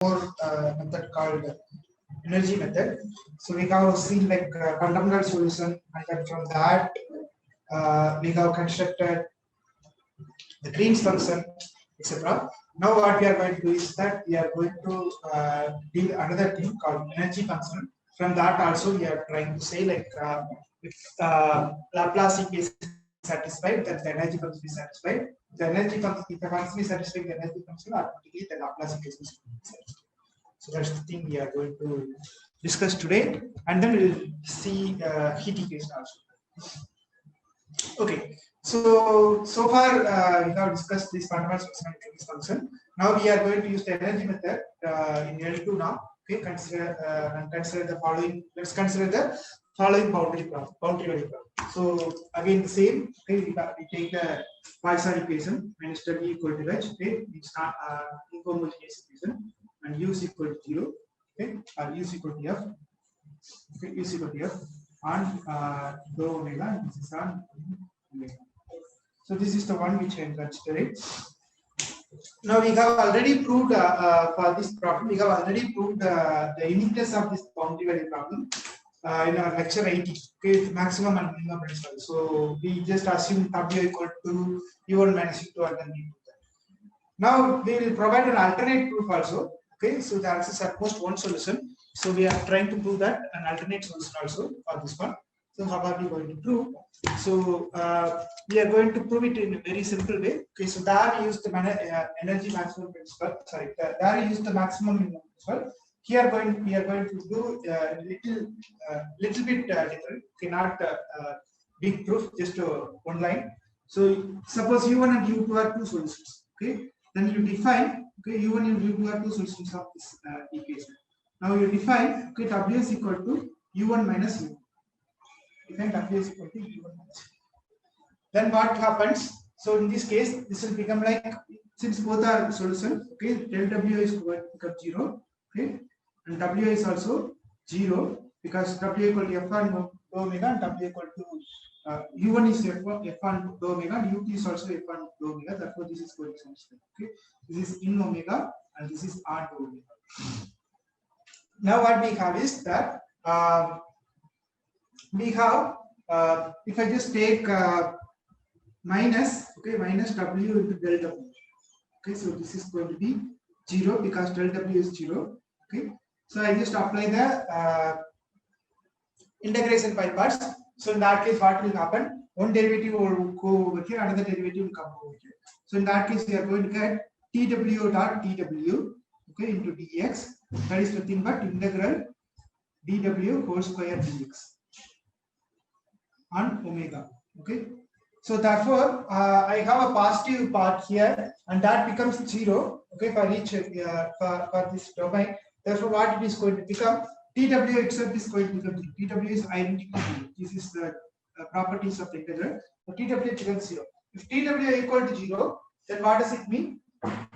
more method called energy method. So we have seen like fundamental solution, and then from that we have constructed the Green's function, etc. Now what we are going to do is that we are going to deal another thing called energy function. From that also we are trying to say like if Laplace equation is satisfied, then the energy function is satisfied. The energy function, if the function is satisfied, the energy function automatically the Laplace equation is satisfied. So that's the thing we are going to discuss today, and then we will see heat equation also. Okay, so far we have discussed this fundamental function. Now we are going to use the energy method in L2 now. Okay, consider the following. Let's consider the following boundary problem. So again the same. Okay, we take the Poisson equation minus W equal to H. Okay, it's not inhomogeneous equation, and U is equal to 0. Okay, or U is equal to F. Okay, U is equal to F on dou omega, and this is on omega. So this is the one which I am considering. Now we have already proved for this problem, we have already proved the uniqueness of this boundary value problem in our lecture 80. Okay, maximum and minimum principle. So we just assume W equal to U1 minus U2 and then we do that. Now we will provide an alternate proof also. Okay, so the answer is at most one solution. So we are trying to prove that an alternate solution also for this one. So how are we going to prove? So we are going to prove it in a very simple way. Okay, so there we use the energy maximum principle. Sorry, there we use the maximum minimum principle. Here we are going to do little bit different. Okay, not big proof, just one line. So suppose U1 and U2 are two solutions. Okay, then you define. Okay, U1 and U2 are two solutions of this equation. Now you define. Okay, W is equal to U1 minus U2. Define W is equal to U1 minus U2. Then what happens? So in this case, this will become like, since both are solutions, okay, del W is going to become 0, okay, and W is also 0 because W equal to F1 dou omega and W equal to U1 is F1 dou omega and U2 is also F1 dou omega. Therefore, this is going to satisfy. Okay, this is in omega and this is R dou omega. Now what we have is that we have if I just take minus W into del W. Okay, so this is going to be 0 because del W is 0. Okay, so I just apply the integration by parts. So in that case, what will happen? One derivative will go over here, another derivative will come over here. So in that case, we are going to get TW dot TW, okay, into dx. That is nothing but integral dw whole square dx on omega. Okay, so therefore I have a positive part here, and that becomes 0. Okay, for each for this domain. Therefore, what it is going to become? TW itself is going to become 0. TW is identical to 0. This is the properties of the integral. So TW becomes 0. If TW is equal to 0, then what does it mean?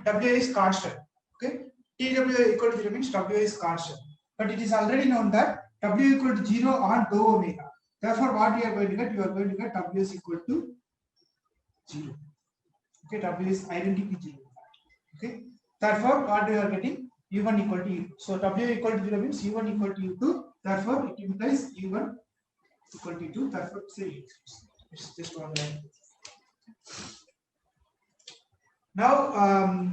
W is constant. Okay, TW equal to 0 means W is constant. But it is already known that W equal to 0 on dou omega. Therefore, what you are going to get? You are going to get W is equal to 0. Okay, W is identically 0. Okay, therefore, what you are getting? U1 equal to U2. So W equal to 0 means U1 equal to U2. Therefore, it implies U1 equal to U2. Therefore, say it's just one line. Now,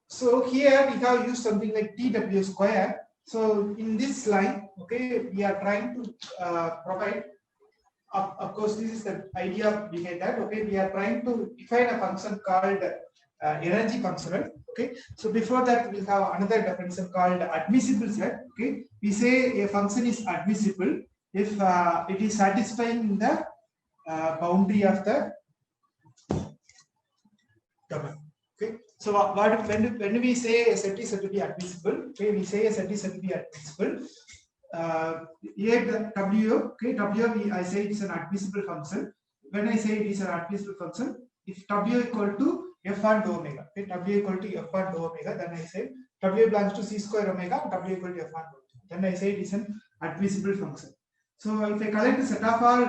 so here we have used something like TW square. So in this line, okay, we are trying to provide. Of course, this is the idea behind that. Okay, we are trying to define a function called energy function. Okay, so before that we have another definition called admissible set. Okay, we say a function is admissible if it is satisfying the boundary of the domain. Okay, so when we say a set is said to be admissible, okay, we say a set is said to be admissible. Here the W, okay, I say it's an admissible function. When I say it is an admissible function, if W equal to F1 dou omega, okay, W equal to F1 dou omega, then I say W belongs to C square omega, W equal to F1 dou omega. Then I say it is an admissible function. So if I collect the set of all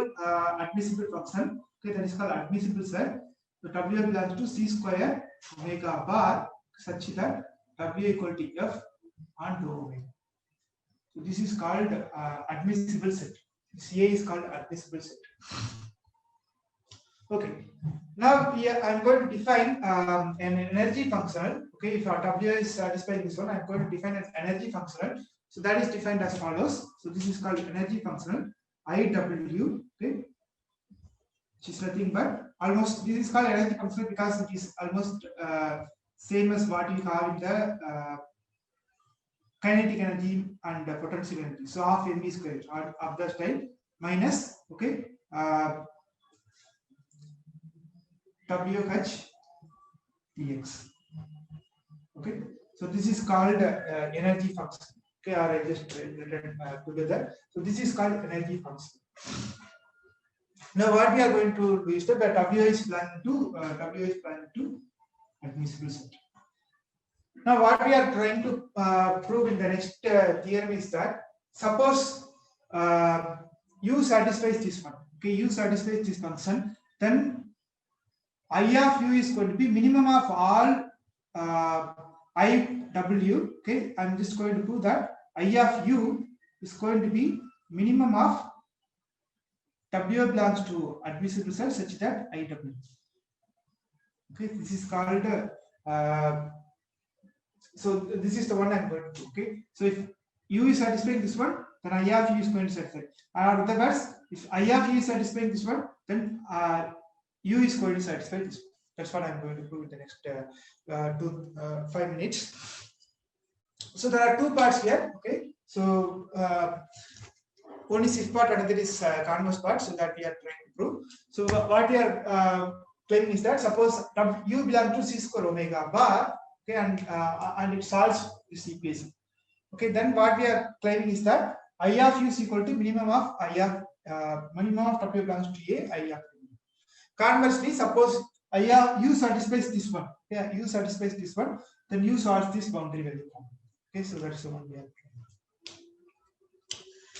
admissible function, okay, that is called admissible set. So W belongs to C square omega bar such that W equal to F on dou omega. So this is called admissible set. CA is called admissible set. Okay. Now here I'm going to define an energy functional. Okay, if our W is satisfying this one, I'm going to define an energy functional. So that is defined as follows. So this is called energy functional IW. Okay, which is nothing but almost, this is called energy functional because it is almost same as what we have in the kinetic energy and potential energy. So half mv square or of the style minus, okay, WH dx. Okay, so this is called energy function. Okay, or I just written together. So this is called energy function. Now what we are going to do is that W is belonging to admissible set. Now what we are trying to prove in the next theorem is that suppose U satisfies this one. Okay, U satisfies this function, then I of U is going to be minimum of all IW. Okay, I'm just going to prove that I of U is going to be minimum of W belongs to admissible set such that IW. Okay, this is called so this is the one I'm going to do. Okay, so if U is satisfying this one, then I of U is going to satisfy. In other words, if I of U is satisfying this one, then U is going to satisfy this one. That's what I'm going to prove in the next 5 minutes. So there are two parts here. Okay, so one is if part, another is converse part. So that we are trying to prove. So what we are claiming is that suppose U belongs to C square omega bar. Okay, and it solves this equation. Okay, then what we are claiming is that I of U is equal to minimum of minimum of W belongs to A, I of U. Conversely, suppose I of U satisfies this one. Yeah, U satisfies this one, then U solves this boundary value form. Okay, so that's the one we are trying.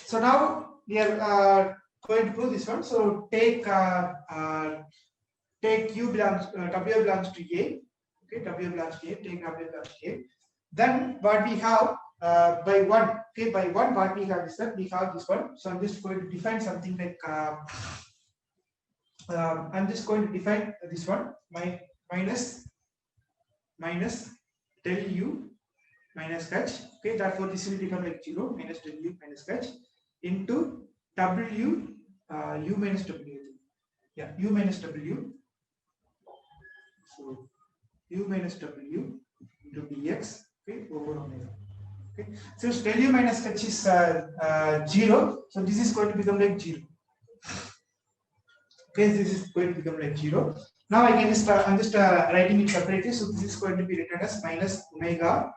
So now we are going to prove this one. So take U belongs W belongs to A. Okay, W belongs to A. Take W belongs to A. Then what we have by 1. Okay, by 1 what we have is that we have this one. So I'm just going to define something like I'm just going to define this one. Minus del U minus h. Okay, therefore this will become like 0 minus del U minus h into W U minus W. Yeah, U minus W. So U minus W into dx. Okay, over omega. Okay, since del U minus h is 0, so this is going to become like 0. Okay, this is going to become like 0. Now I can just I'm just writing it separately. So this is going to be written as minus omega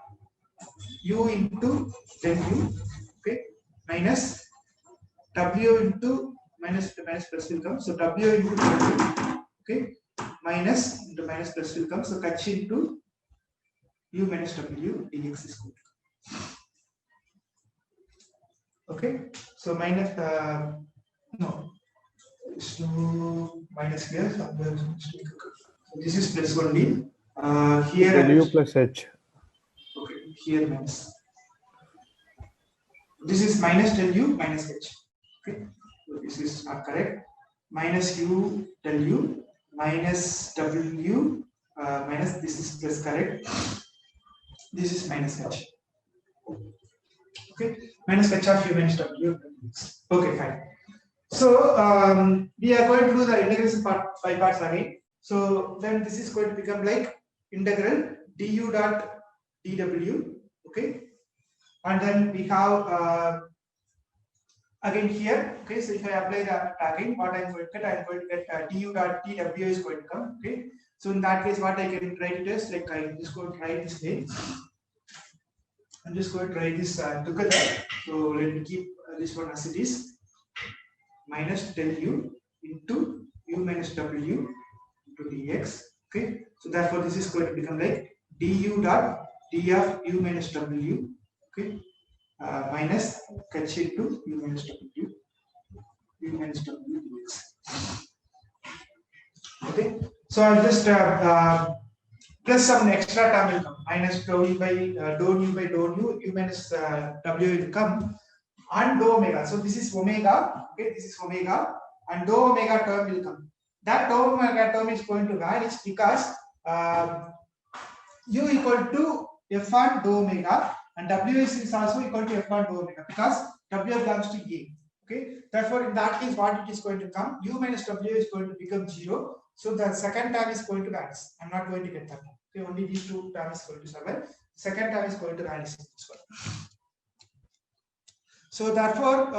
U into del U. Okay, minus W into minus plus will come. So W into W. Okay, minus into minus plus will come. So h into U minus W dx is good. Okay, so minus no, so minus here. So this is plus only. Here U plus H. Okay, here minus. This is minus del U minus H. Okay, so this is not correct. Minus U del U minus W minus, this is plus correct. This is minus H. Okay, minus H of U minus W. Okay, fine. So we are going to do the integration part by parts again. So then this is going to become like integral du dot dw. Okay, and then we have again here. Okay, so if I apply the tagging, what I'm going to get, du dot dw is going to come. Okay, so in that case, what I can write it is like I'm just going to write this way. I'm just going to write this together. So let me keep this one as it is. Minus del U into U minus W into dx. Okay, so therefore this is going to become like du dot d of U minus W. Okay, minus h into U minus W dx. Okay, so I'll just plus some extra term will come, minus dou u by dou nu, u minus w will come, and dou omega. So this is omega, okay, this is omega, and dou omega term will come. That dou omega term is going to vanish because u equal to f1 dou omega, and w is also equal to f1 dou omega because w belongs to a. Okay, therefore in that case what it is going to come, u minus w is going to become 0. So the second term is going to vanish. I'm not going to get that one. Okay, only these two terms is going to survive. Second term is going to vanish in this one. So therefore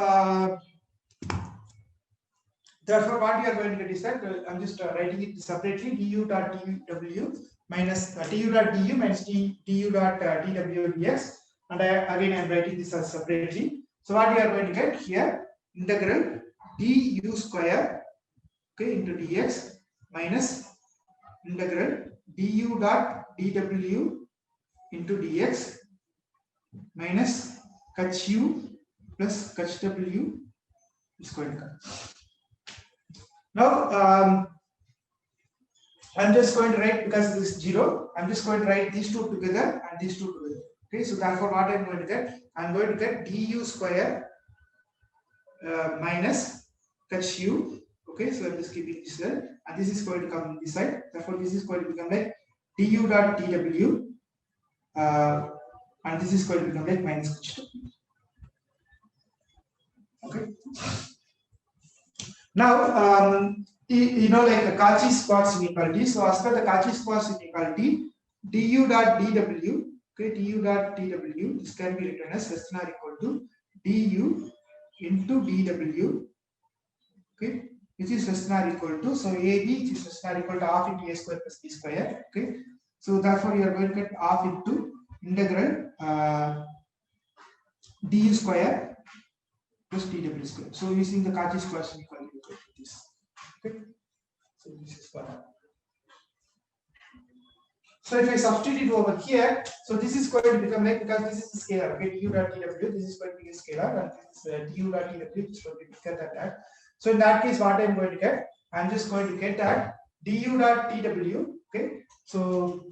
what we are going to get is that I'm just writing it separately, du dot dw minus du dot du minus du dot dw dx, and again I'm writing this as separately. So what we are going to get here, integral du square, okay, into dx minus integral du dot dw into dx minus catch u plus catch w is going to come. Now I'm just going to write, because this is 0, I'm just going to write these two together and these two together. Okay, so therefore what I'm going to get, I'm going to get du square minus catch u. Okay, so I'm just keeping this there, and this is going to come this side. Therefore this is going to become like du dot dw, and this is going to become like minus catch w. Okay. Now you know, like Cauchy-Schwarz inequality. So as per the Cauchy-Schwarz inequality, du dot dw, okay, du dot dw, this can be written as less than or equal to du into dw, okay, which is less than or equal to, so AB, which is less than or equal to half into a square plus b square. Okay, so therefore you are going to get half into integral du square plus dw square. So using the Cauchy-Schwarz inequality, we get this. Okay, so this is what. So if I substitute over here, so this is going to become like, because this is a scalar, okay, du dot dw, this is going to be a scalar, and this is du dot dw, which is going to be bigger than that. So in that case, what I'm going to get, I'm just going to get that du dot dw. Okay, so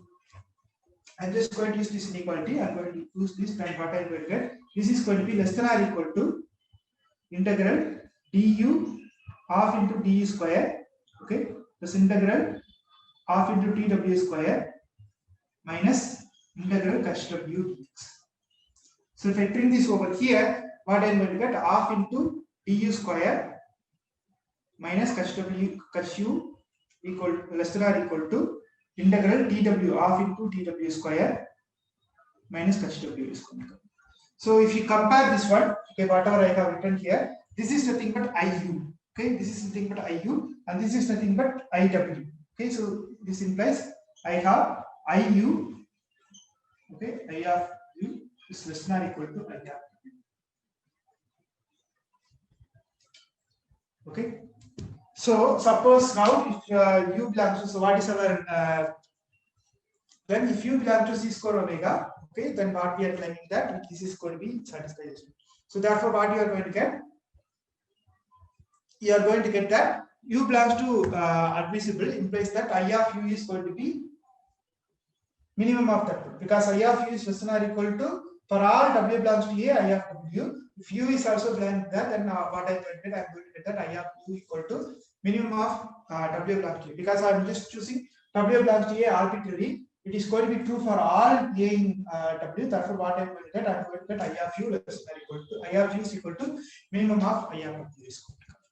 I'm just going to use this inequality. I'm going to use this, and what I'm going to get, this is going to be less than or equal to integral du half into du square. Okay, this integral half into tw square minus integral catch w dx. So if I bring this over here, what I'm going to get, half into du square minus catch u equal less than or equal to integral tw half into tw square minus catch w is going to come. So if you compare this one, okay, whatever I have written here, this is nothing but iu. Okay, this is nothing but iu, and this is nothing but iw. Okay, so this implies I have iu. Okay, I of u is less than or equal to I of u. Okay, so suppose now if u belongs to, so what is our then if u belongs to c square omega, okay, then what we are claiming that this is going to be satisfied. So therefore what you are going to get, you are going to get that u belongs to admissible implies that I of u is going to be minimum of that, because I of u is less than or equal to, for all w belongs to a, I of w. If u is also belongs to that, then what I'm going to get, I'm going to get that I of u equal to minimum of w belongs to a, because I'm just choosing w belongs to a arbitrarily. It is going to be true for all a in w. Therefore, what I'm going to get, I'm going to get I of u less than or equal to, I of u is equal to minimum of I of w is going to come.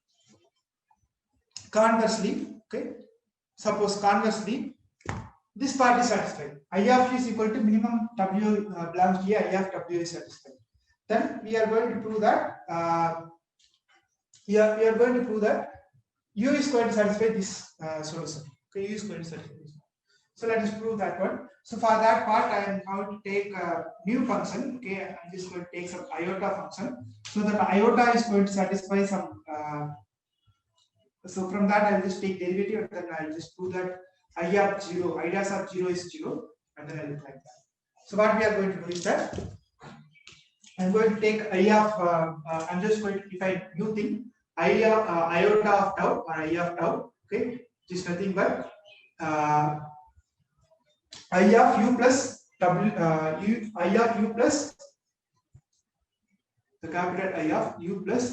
Conversely, okay, suppose conversely, this part is satisfied. I of u is equal to minimum w belongs to a, I of w is satisfied. Then we are going to prove that we are going to prove that u is going to satisfy this solution. Okay, u is going to satisfy this. So let us prove that one. So for that part, I am going to take a new function. Okay, I'm just going to take some iota function. So that iota is going to satisfy some. So from that, I will just take derivative, and then I will just prove that I of 0, I dash of 0 is 0, and then I will apply that. So what we are going to do is that I'm going to take I of, I'm just going to define new thing, I of iota of tau, or I of tau, okay, which is nothing but I of u plus w I of u plus the capital I of u plus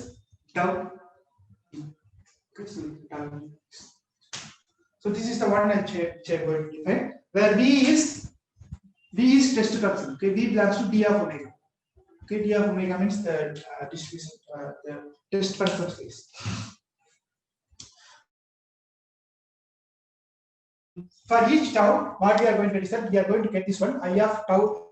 tau. So this is the one I going to define, where V is test function. Okay, V belongs to d of omega. Okay, d of omega means the distribution, the test function space. For each tau, what we are going to get is that we are going to get this one I of tau.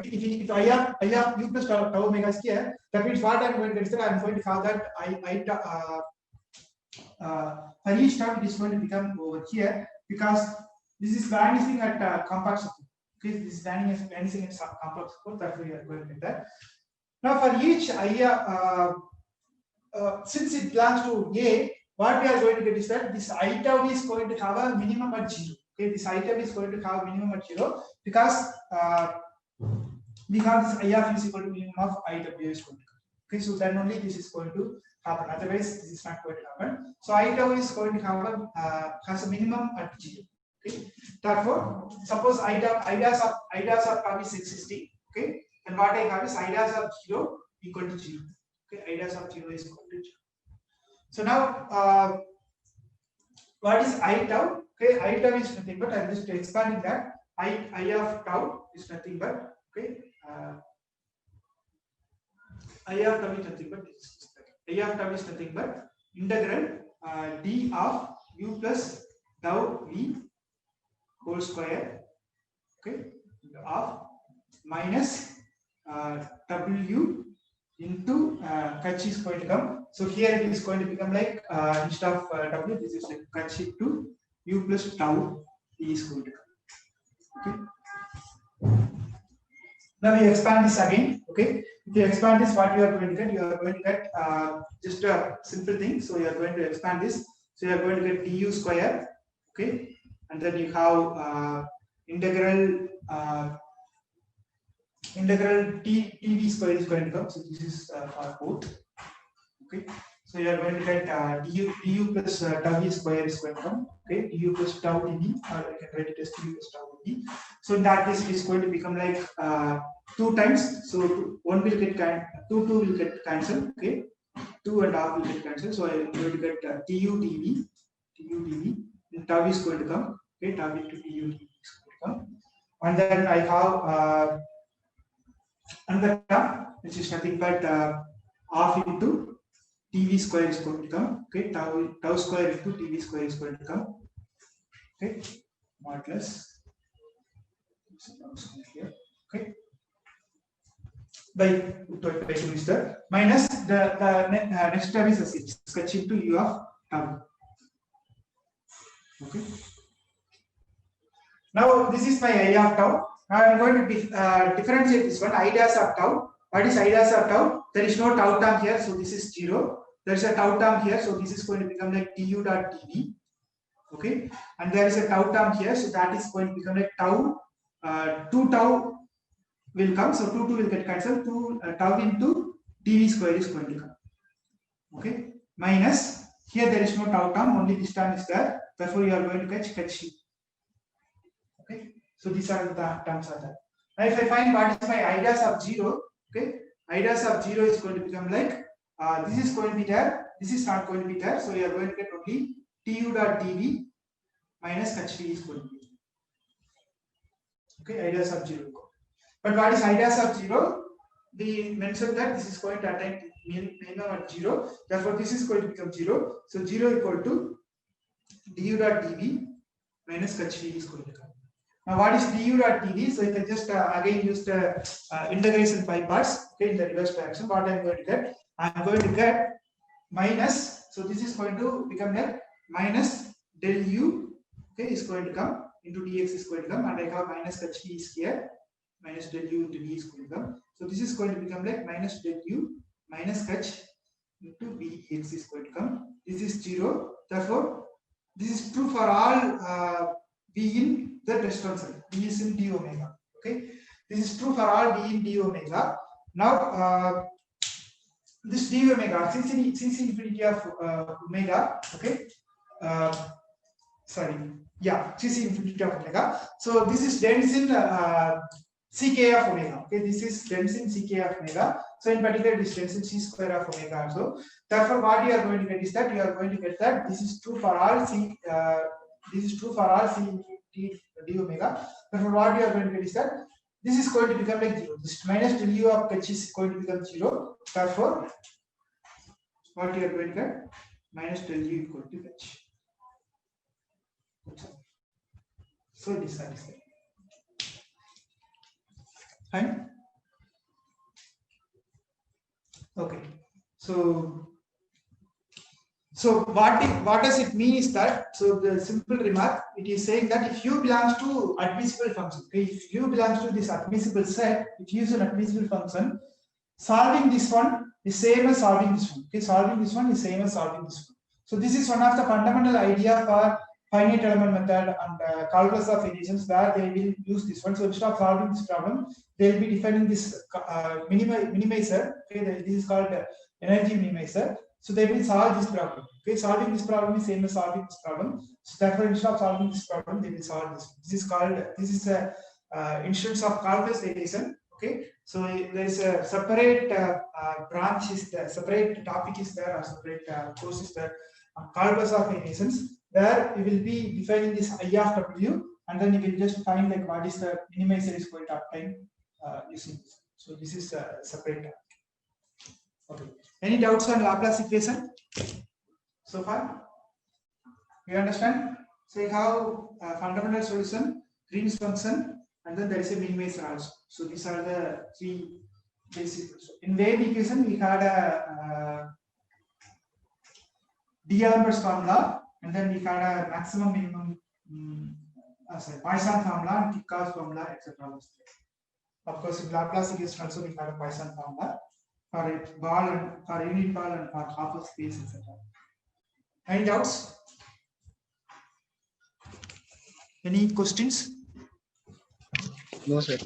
If I have u plus tau omega is here, that means what I am going to get is that I am going to have that for each term it is going to become over here, because this is vanishing at compact support. Okay, this is vanishing at compact support. That we are going to get that. Now for each since it belongs to A, what we are going to get is that this I tau is going to have a minimum at 0. Okay, this I tau is going to have a minimum at 0, because we have this I of is equal to minimum of IW is going to come. Okay, so then only this is going to happen. Otherwise, this is not going to happen. So I tau is going to have has a minimum at 0. Okay, therefore, suppose I dash of tau is 660. Okay, and what I have is I dash of 0 equal to 0. Okay, I dash of 0 is equal to 0. So now, what is I tau? Okay, I tau is nothing but I'm just expanding that. I of tau is nothing but I of tau is nothing but I of tau is nothing but integral d of u plus tau v whole square, okay, of minus w into h is going to come. So here it is going to become like instead of w, this is like h into u plus tau v is going to come. Okay. Now we expand this again. Okay, if you expand this, what you are going to get? You are going to get just a simple thing. So you are going to expand this. So you are going to get du square. Okay, and then you have integral tv square is going to come. So this is for both. Okay, so you are going to get du plus tau v square is going to come. Okay, du plus tau dv, or you can write it as du plus tau dv. So in that case, it is going to become like 2 times. So 1 will get two will get cancelled. Okay, 2 and half will get cancelled. So I am going to get tu dv, and tau is going to come. Okay, tau into du dv is going to come, and then I have another term which is nothing but half into tv square is going to come. Okay, tau square into tv square is going to come. Okay, modulus here. Okay, by 2 is the minus the next term is sketch into u of tau. Okay, now this is my I of tau. Now I am going to differentiate this one. I dash of tau. What is I dash of tau? There is no tau term here, so this is 0. There is a tau term here, so this is going to become like du dot dv. Okay, and there is a tau term here, so that is going to become like tau. 2 tau will come, so 2 will get cancelled. 2 tau into dv square is going to come. Okay, minus here there is no tau term, only this term is there. Therefore, you are going to catch h. Okay, so these are the terms are there. Now, if I find what is my I dash of 0, okay, I dash of 0 is going to become like this is going to be there, this is not going to be there. So you are going to get only tu dot dv minus hv is going to be. Okay, I dash of 0. But what is I dash of 0? We mentioned that this is going to attain minimum at 0. Therefore, this is going to become 0. So 0 equal to du dot dv minus hv is going to come. Now, what is du dot dv? So you can just again use the integration by parts. Okay, in the reverse direction, what I am going to get? I am going to get minus. So this is going to become like minus del u. Okay, is going to come into dx is going to come, and I have minus hv is here. Minus del u into v is going to come. So this is going to become like minus del u minus h into vx is going to come. This is 0. Therefore, this is true for all v in the test function. V is in d omega. Okay, this is true for all v in d omega. Now, this d omega, since infinity of omega, okay, sorry, yeah, CC infinity of omega. So this is dense in ck of omega. Okay, this is dense in ck of omega. So in particular, this dense in c square of omega also. Therefore, what you are going to get is that you are going to get that this is true for all c. This is true for all c infinity d omega. Therefore, what you are going to get is that this is going to become like 0. This minus del u of h is going to become 0. Therefore, what you are going to get minus del u equal to h. So it is satisfied. Fine. Okay. So what does it mean is that, so the simple remark, it is saying that if u belongs to admissible function, okay, if u belongs to this admissible set, if u is an admissible function, solving this one is same as solving this one. Okay, solving this one is same as solving this one. So this is one of the fundamental idea for finite element method and calculus of variations, where they will use this one. So instead of solving this problem, they will be defining this minimizer. Okay, this is called energy minimizer. So they will solve this problem. Okay, solving this problem is same as solving this problem. So therefore, instead of solving this problem, they will solve this. This is a instance of calculus variation. Okay, so there is a separate branch is there, separate topic is there, or separate course is there, calculus of variations, where we will be defining this I of W, and then you will just find like what is the minimizer is going to obtain using this. So this is a separate. Okay. Any doubts on Laplace equation so far? You understand? So you have a fundamental solution, Green's function, and then there is a minimizer also. So these are the three basic. In wave equation, we had a D'Alembert's formula, and then we had a maximum minimum Poisson formula, and Kirchhoff's formula, etc. Of course, in Laplace equation also we had a Poisson formula for a ball and for a unit ball and for half of space, etc. Any doubts? Any questions? No, sir.